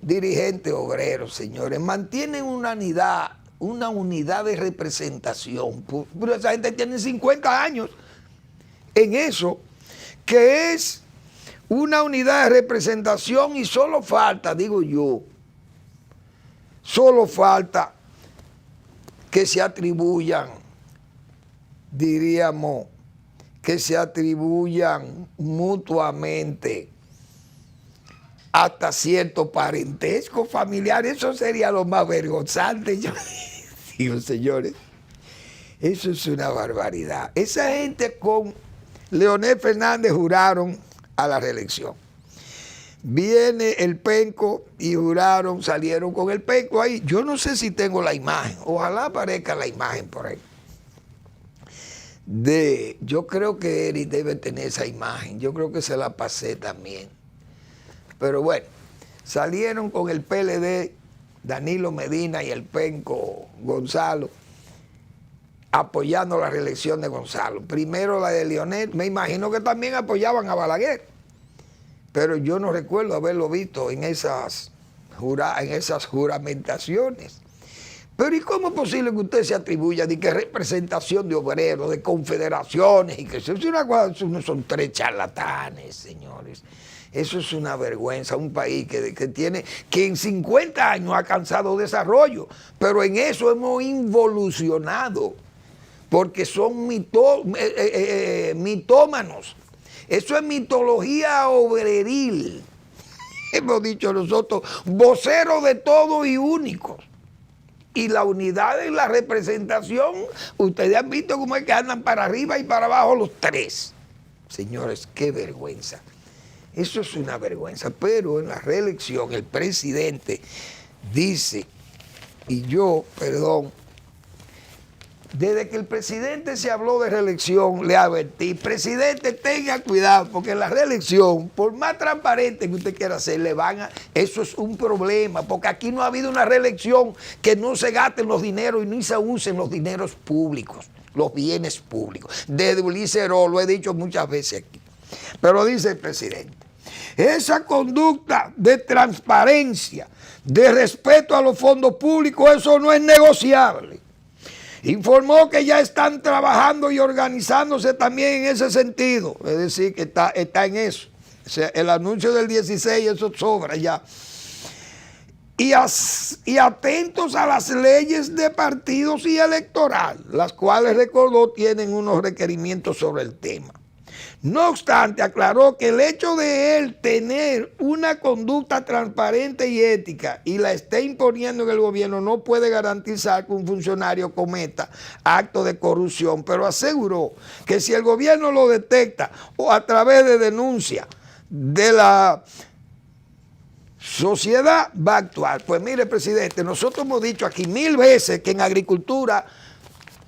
dirigentes obreros, señores, mantienen una unidad de representación. Pero esa gente tiene 50 años en eso, que es una unidad de representación, y solo falta, digo yo, solo falta que se atribuyan, diríamos, que se atribuyan mutuamente hasta cierto parentesco familiar. Eso sería lo más vergonzante. Yo digo, señores, eso es una barbaridad. Esa gente con Leonel Fernández juraron a la reelección. Viene el penco y juraron, salieron con el penco ahí. Yo no sé si tengo la imagen, ojalá aparezca la imagen por ahí. Yo creo que Eric debe tener esa imagen, yo creo que se la pasé también. Pero bueno, salieron con el PLD, Danilo Medina y el penco Gonzalo, apoyando la reelección de Gonzalo. Primero la de Leonel, me imagino que también apoyaban a Balaguer, pero yo no recuerdo haberlo visto en esas juramentaciones. Pero ¿y cómo es posible que usted se atribuya de que representación de obreros, de confederaciones, y que eso es una cosa, son tres charlatanes, señores? Eso es una vergüenza, un país que en 50 años ha alcanzado desarrollo, pero en eso hemos involucionado, porque son mitómanos. Eso es mitología obreril. Hemos dicho nosotros, voceros de todo y únicos. Y la unidad en la representación, ustedes han visto cómo es que andan para arriba y para abajo los tres. Señores, qué vergüenza. Eso es una vergüenza. Pero en la reelección el presidente dice, y yo, perdón, desde que el presidente se habló de reelección, le advertí, presidente, tenga cuidado, porque en la reelección, por más transparente que usted quiera hacer, eso es un problema, porque aquí no ha habido una reelección que no se gasten los dineros y ni se usen los dineros públicos, los bienes públicos. Desde Ulises Heró, lo he dicho muchas veces aquí, pero dice el presidente, esa conducta de transparencia, de respeto a los fondos públicos, eso no es negociable. Informó que ya están trabajando y organizándose también en ese sentido. Es decir, que está en eso. O sea, el anuncio del 16, eso sobra ya. y atentos a las leyes de partidos y electoral, las cuales, recordó, tienen unos requerimientos sobre el tema. No obstante, aclaró que el hecho de él tener una conducta transparente y ética y la esté imponiendo en el gobierno no puede garantizar que un funcionario cometa actos de corrupción, pero aseguró que si el gobierno lo detecta o a través de denuncia de la sociedad va a actuar. Pues mire, presidente, nosotros hemos dicho aquí 1000 veces que en agricultura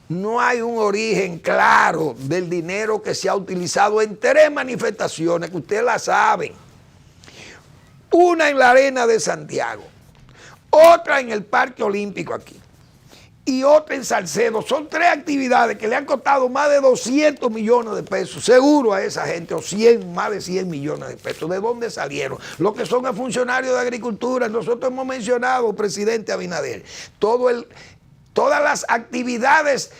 no hay un origen claro del dinero que se ha utilizado en 3 manifestaciones, que ustedes la saben. Una en la Arena de Santiago, otra en el Parque Olímpico aquí y otra en Salcedo. Son 3 actividades que le han costado más de 200 millones de pesos, seguro a esa gente, o más de 100 millones de pesos. ¿De dónde salieron? Los que son funcionarios de agricultura. Nosotros hemos mencionado, presidente Abinader, todas las actividades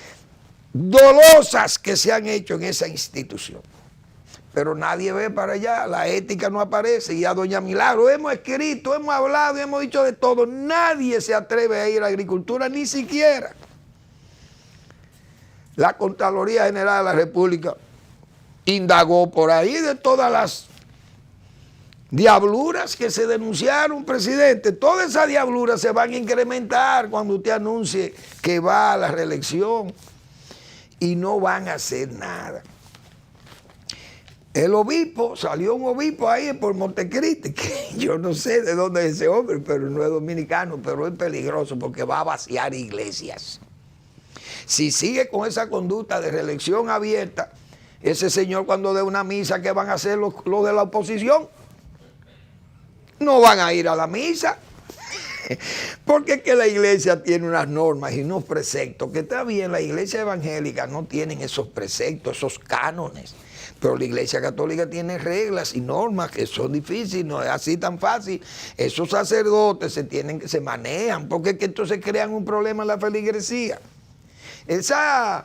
dolosas que se han hecho en esa institución. Pero nadie ve para allá, la ética no aparece. Y a doña Milagro hemos escrito, hemos hablado, hemos dicho de todo. Nadie se atreve a ir a la agricultura, ni siquiera la Contraloría General de la República indagó por ahí de todas las diabluras que se denunciaron, presidente. Todas esas diabluras se van a incrementar cuando usted anuncie que va a la reelección y no van a hacer nada. El obispo, salió un obispo ahí por Montecristi, que yo no sé de dónde es ese hombre, pero no es dominicano, pero es peligroso porque va a vaciar iglesias. Si sigue con esa conducta de reelección abierta, ese señor cuando dé una misa, ¿qué van a hacer los de la oposición? No van a ir a la misa, porque es que la iglesia tiene unas normas y unos preceptos, que está bien, la iglesia evangélica no tienen esos preceptos, esos cánones, pero la iglesia católica tiene reglas y normas que son difíciles, no es así tan fácil. Esos sacerdotes se manejan, porque es que entonces crean un problema en la feligresía. Esa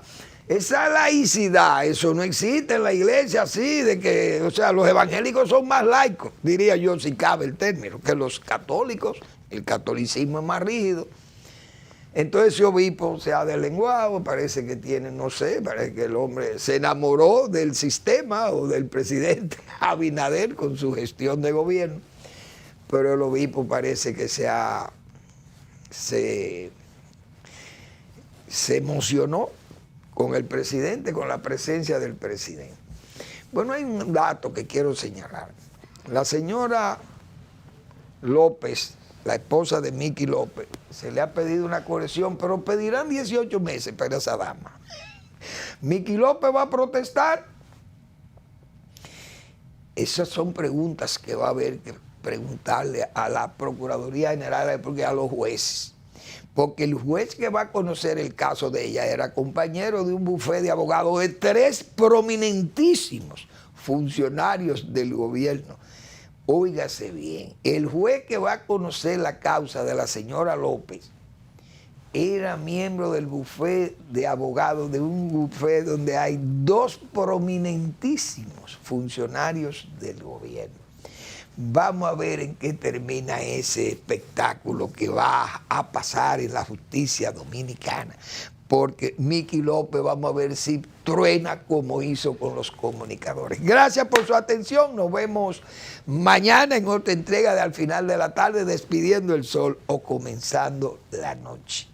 laicidad, eso no existe en la iglesia así, de que, o sea, los evangélicos son más laicos, diría yo, si cabe el término, que los católicos. El catolicismo es más rígido. Entonces ese obispo se ha deslenguado, parece que tiene, no sé, parece que el hombre se enamoró del sistema o del presidente Abinader con su gestión de gobierno, pero el obispo parece que se emocionó con el presidente, con la presencia del presidente. Bueno, hay un dato que quiero señalar. La señora López, la esposa de Miki López, se le ha pedido una corrección, pero pedirán 18 meses para esa dama. Miki López va a protestar. Esas son preguntas que va a haber que preguntarle a la Procuraduría General de la República y a los jueces. Porque el juez que va a conocer el caso de ella era compañero de un bufete de abogados de 3 prominentísimos funcionarios del gobierno. Óigase bien, el juez que va a conocer la causa de la señora López era miembro del bufete de abogados de un bufete donde hay 2 prominentísimos funcionarios del gobierno. Vamos a ver en qué termina ese espectáculo que va a pasar en la justicia dominicana, porque Miki López, vamos a ver si truena como hizo con los comunicadores. Gracias por su atención, nos vemos mañana en otra entrega de Al Final de la Tarde, despidiendo el sol o comenzando la noche.